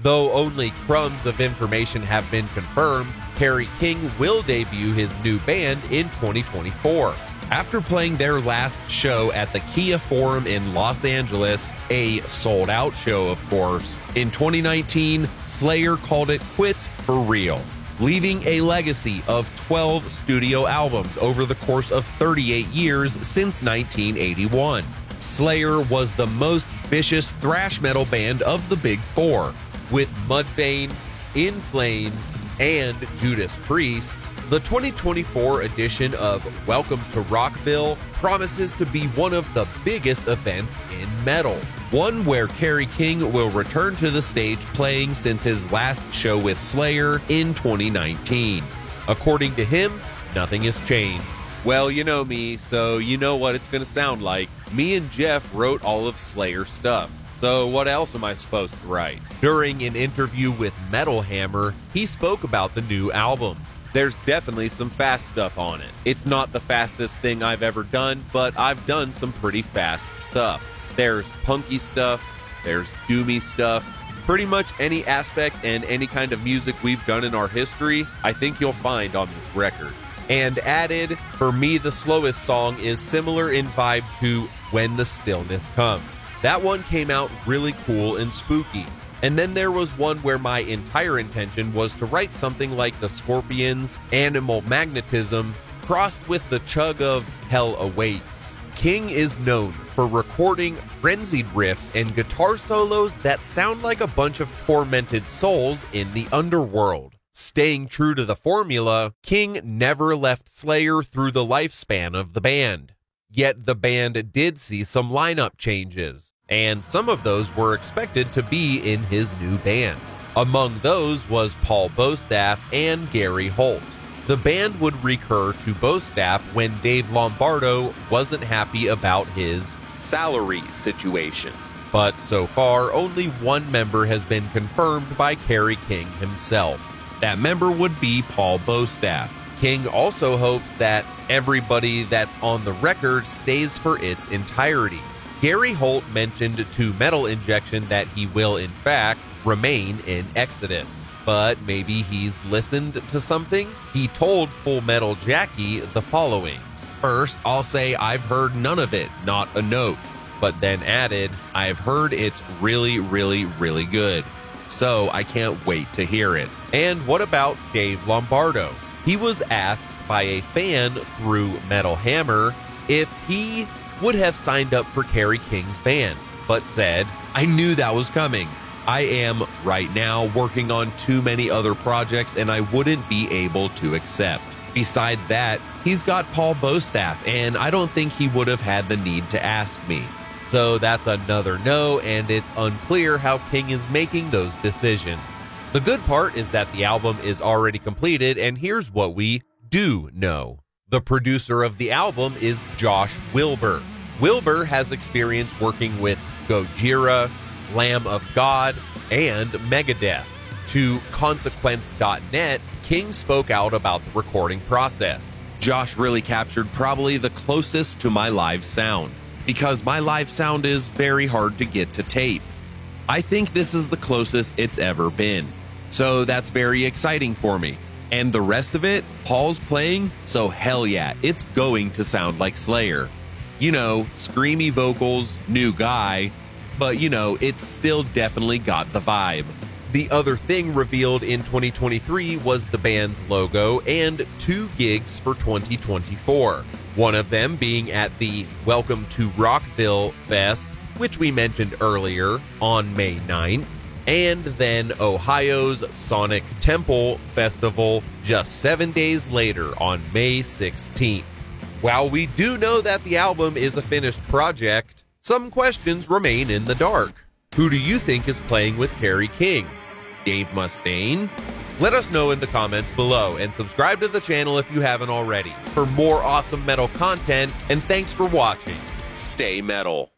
Though only crumbs of information have been confirmed, Kerry King will debut his new band in 2024. After playing their last show at the Kia Forum in Los Angeles, a sold-out show of course, in 2019, Slayer called it quits for real, leaving a legacy of 12 studio albums over the course of 38 years since 1981. Slayer was the most vicious thrash metal band of the Big Four, with Mudvayne, In Flames, and Judas Priest. The 2024 edition of Welcome to Rockville promises to be one of the biggest events in metal, one where Kerry King will return to the stage playing since his last show with Slayer in 2019. According to him, nothing has changed. Well, you know me, so you know what it's going to sound like. Me and Jeff wrote all of Slayer stuff. So what else am I supposed to write? During an interview with Metal Hammer, he spoke about the new album. There's definitely some fast stuff on it. It's not the fastest thing I've ever done, but I've done some pretty fast stuff. There's punky stuff, there's doomy stuff. Pretty much any aspect and any kind of music we've done in our history, I think you'll find on this record. And added, for me the slowest song is similar in vibe to When the Stillness Comes. That one came out really cool and spooky. And then there was one where my entire intention was to write something like the Scorpions' Animal Magnetism crossed with the chug of Hell Awaits. King is known for recording frenzied riffs and guitar solos that sound like a bunch of tormented souls in the underworld. Staying true to the formula, King never left Slayer through the lifespan of the band. Yet the band did see some lineup changes, and some of those were expected to be in his new band. Among those was Paul Bostaph and Gary Holt. The band would recur to Bostaph when Dave Lombardo wasn't happy about his salary situation. But so far, only one member has been confirmed by Kerry King himself. That member would be Paul Bostaph. King also hopes that everybody that's on the record stays for its entirety. Gary Holt mentioned to Metal Injection that he will, in fact, remain in Exodus. But maybe he's listened to something? He told Full Metal Jackie the following. First, I'll say I've heard none of it, not a note. But then added, I've heard it's really, really, really good. So I can't wait to hear it. And what about Dave Lombardo? He was asked by a fan through Metal Hammer if he would have signed up for Kerry King's band, but said, I knew that was coming. I am, right now, working on too many other projects and I wouldn't be able to accept. Besides that, he's got Paul Bostaph, and I don't think he would have had the need to ask me. So that's another no, and it's unclear how King is making those decisions. The good part is that the album is already completed, and here's what we do know. The producer of the album is Josh Wilbur. Wilbur has experience working with Gojira, Lamb of God, and Megadeth. To Consequence.net, King spoke out about the recording process. Josh really captured probably the closest to my live sound, because my live sound is very hard to get to tape. I think this is the closest it's ever been. So that's very exciting for me. And the rest of it, Paul's playing, so hell yeah, it's going to sound like Slayer. You know, screamy vocals, new guy, but you know, it's still definitely got the vibe. The other thing revealed in 2023 was the band's logo and 2 gigs for 2024. One of them being at the Welcome to Rockville Fest, which we mentioned earlier, on May 9th, and then Ohio's Sonic Temple Festival just 7 days later on May 16th. While we do know that the album is a finished project, some questions remain in the dark. Who do you think is playing with Kerry King? Dave Mustaine? Let us know in the comments below, and subscribe to the channel if you haven't already for more awesome metal content, and thanks for watching. Stay metal.